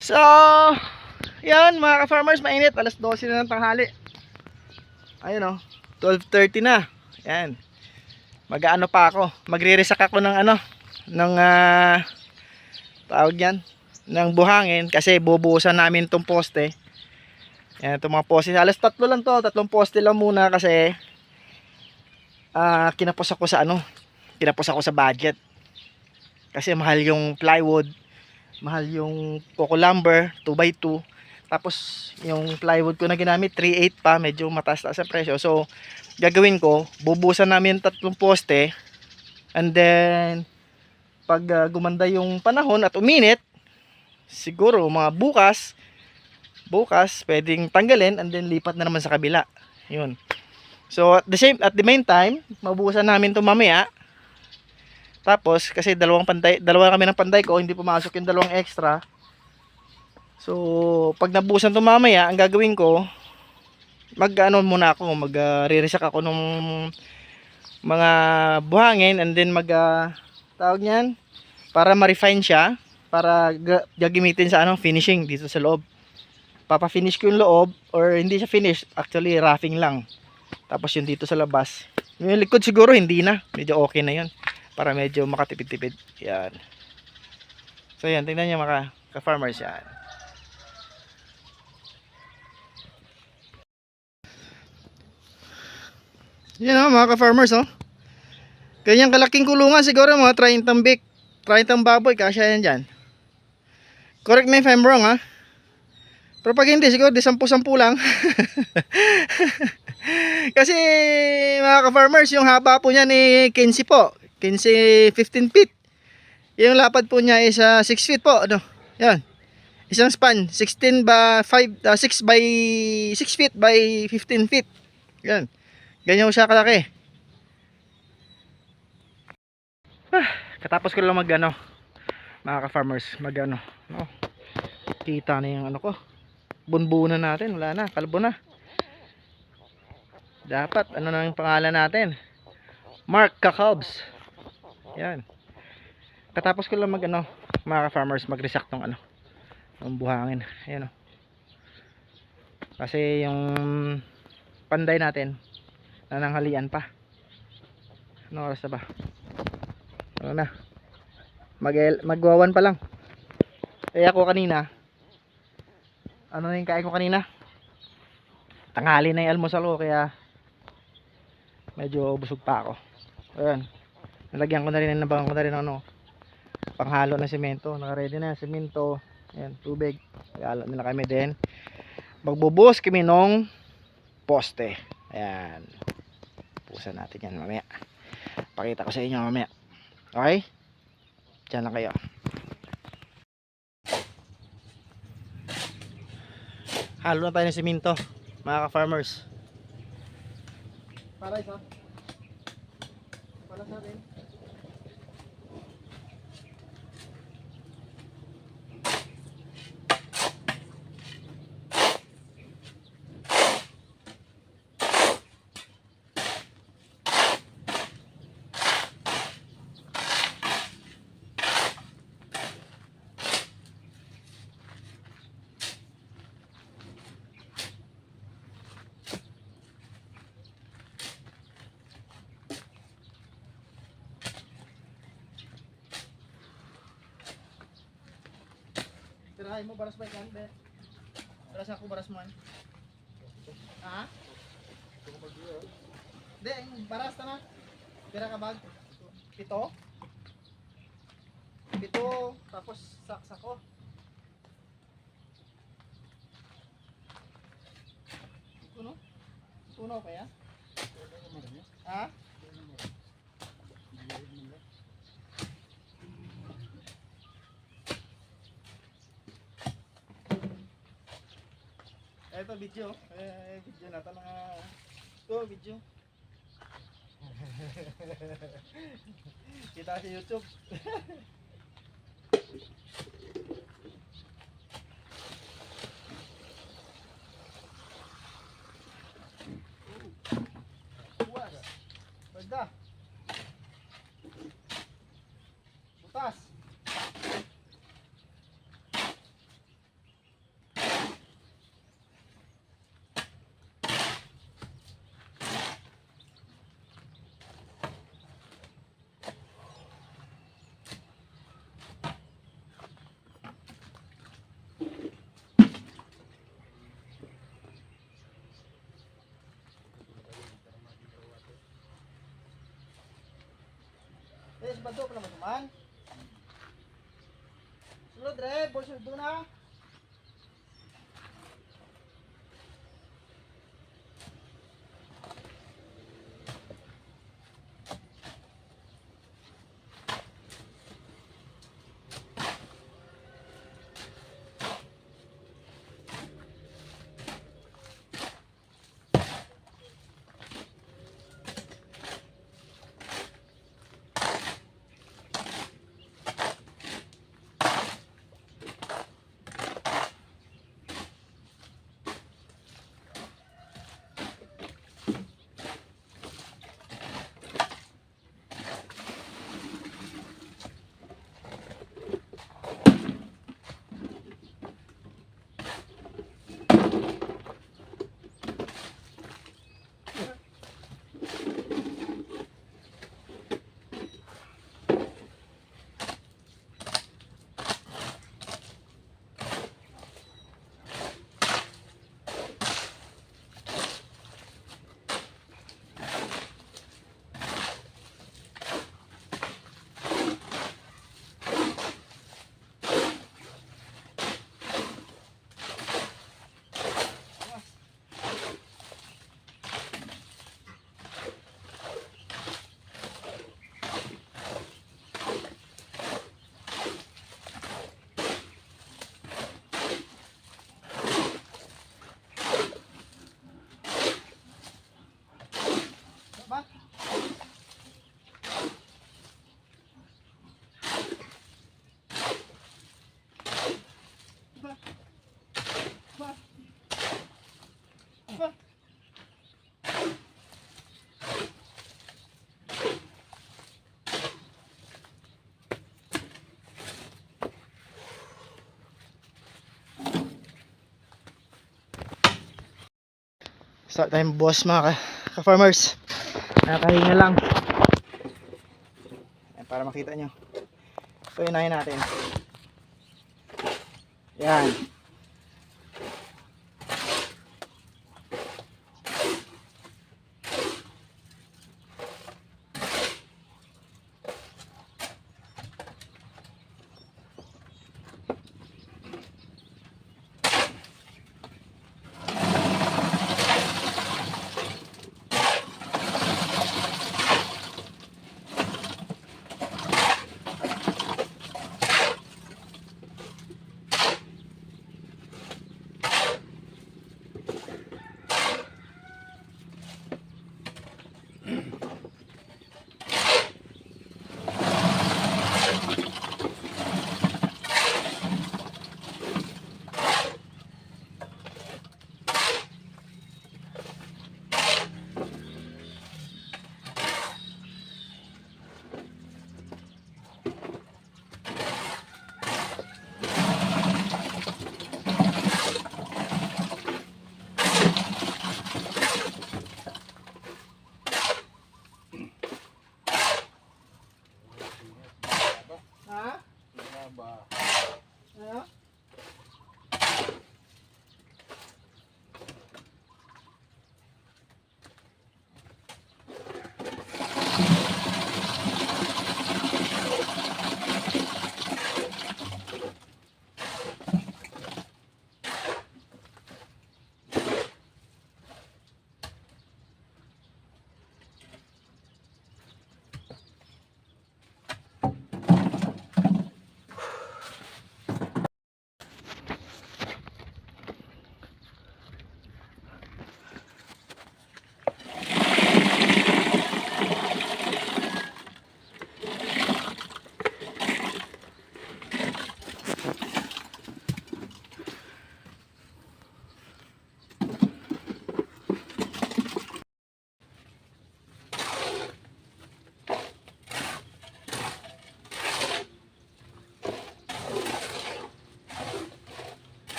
So, yan mga ka-farmers, mainit. Alas 12 na ng tanghali. Ayun o, 12:30 na. Yan. Mag-aano pa ako. Magre-resack ako ng ano, ng tawag yan, ng buhangin kasi bubuhusan namin tong poste. Yan, itong mga poste. Alas 3 lang to, 3 poste lang muna kasi kinapos ako sa ano, kinapos ako sa budget. Kasi mahal yung plywood, mahal yung coco lumber 2x2, tapos yung plywood ko na ginamit 3/8 pa, medyo mataas sa presyo. So gagawin ko, bubusan namin 3 poste, and then pag gumanda yung panahon at uminit, siguro mga bukas pwedeng tanggalin and then lipat na naman sa kabila. Yun. So at the meantime, mabubusan namin 'to mamaya. Tapos kasi dalawa kami ng panday ko, hindi pumasok yung dalawang extra. So pag nabusan to mamaya, ang gagawin ko, mag-ano muna ako, re-resack ako ng mga buhangin, and then tawag niyan, para ma-refine siya, para gagamitin sa ano, finishing dito sa loob. Papa-finish ko yung loob, or hindi siya finish, actually roughing lang. Tapos yung dito sa labas. Yung likod siguro hindi na, medyo okay na yun, para medyo makatipid-tipid. Yan. So yan, tingnan niyo mga ka-farmers yan. Yan o mga ka-farmers o. Kanyang kalaking kulungan siguro mga 30 bik, 30 baboy, kasya yan dyan. Correct me if I'm wrong ha. Pero pag hindi, siguro di 10-10 lang. Kasi mga ka-farmers, yung haba po niya ni 15 po, 15 feet. Yung lapad po niya is 6 feet po, ano. Yan. Isang span 16 by 5, 6 by 6 feet by 15 feet. Yan. Ganyan siya kalaki. Katapos ko lang mag-ano, mga ka-farmers, mag-ano, no? Kita na yung ano ko. Bunbunan natin, wala na, kalbo na. Dapat ano na yung pangalan natin? Mark Cacobs. Yan. Katapos ko lang mag-ano, mga ka-farmers, mag-resack tong ano, ng buhangin. Ayan o. Kasi yung panday natin nananghalian pa. Ano oras na ba? Ano na? Magwawan pa lang. Eh ako kanina, ano na yung kain ko kanina? Tanghali na yung almusal ko, kaya medyo busog pa ako. Ayan. Nalagyan ko na rin, nabangan ko na rin ano, panghalo ng semento. Naka-ready na yung semento. Ayan, tubig. Halo nila kami din. Magbubuhos kami nung poste. Ayan. Pusan natin yan mamaya. Pakita ko sa inyo mamaya. Okay? Diyan lang kayo. Halo na tayo ng semento, mga ka-farmers. Para isa. Para sa atin. Tirahin mo, baras ba yan? Baras ako, baras mo yan. Ha? Hindi, baras na na. Tira ka bag. Pito. Pito, tapos saksak ko. Puno? Puno kaya? Ha? Ito video, video na ito mga ito video. Kita sa YouTube. Buwas. Banda. Butas. si Bado pala man. Sulod re, bolso doon na. Start time boss mga ka-farmers. Nakahinga lang. Ayan, para makita nyo. So inahin natin. Yan.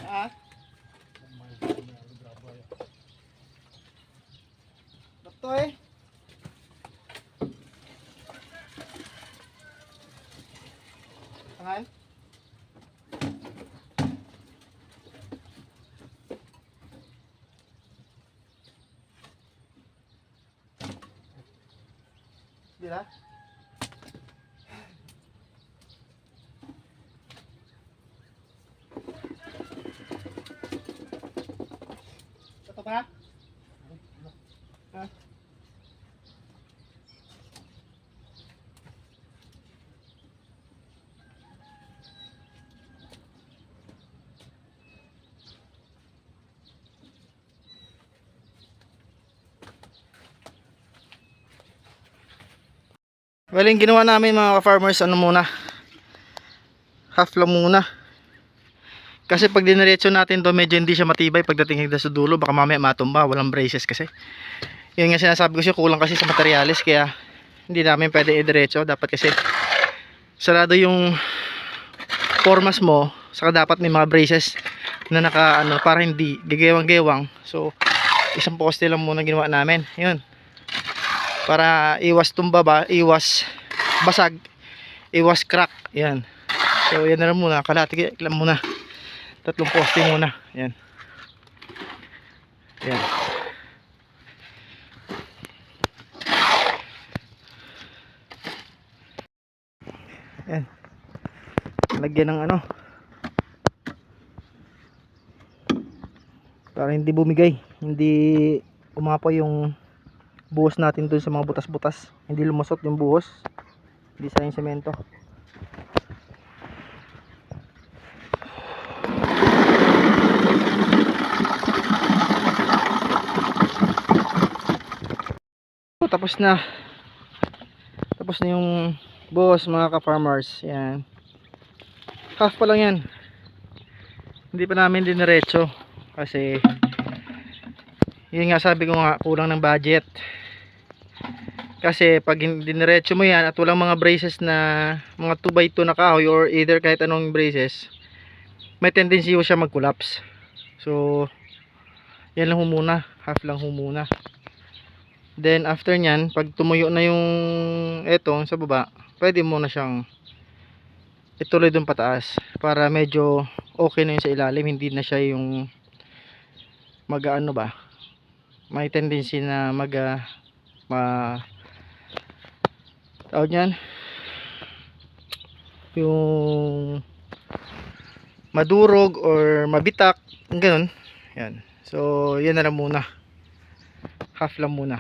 Ah? Ito eh. Tangan? Di na? Ito pa? Ha? Well, yung ginawa namin mga farmers, ano muna, half lang muna. Kasi pag diniretso natin to, medyo hindi siya matibay pagdating sa dulo, baka mamaya matumba, walang braces kasi. Yun nga sinasabi ko siya, kulang kasi sa materyales, kaya hindi namin pwede idiretso. Dapat kasi sarado yung formas mo, saka dapat may mga braces na naka ano, para hindi gagewang-gewang. So isang poste lang muna ginawa namin, yun, para iwas tumba ba, iwas basag, iwas crack. Yan. So yan na lang muna, kalahati lang muna, 3 poste muna. Yan. Yan. Yan. Lagyan ng ano, para hindi bumigay, hindi umapoy yung buhos natin dun sa mga butas-butas, hindi lumusot yung buhos, hindi sa yung semento. Tapos na yung buhos mga ka-farmers. Yan, half pa lang yan, hindi pa namin diniretso kasi yun nga, sabi ko nga, kulang ng budget. Kasi pag diniretso mo yan at walang mga braces na mga 2x2 na kahoy or either kahit anong braces, may tendency siya mag-collapse. So yan lang muna, half lang muna. Then after nyan, pag tumuyo na yung eto sa baba, pwede mo na siyang ituloy dun pataas para medyo okay na yun sa ilalim, hindi na siya yung mag-ano ba, may tendency na tawag nyan, yung madurog or mabitak, ganun. Yan. So yan na lang muna, half lang muna.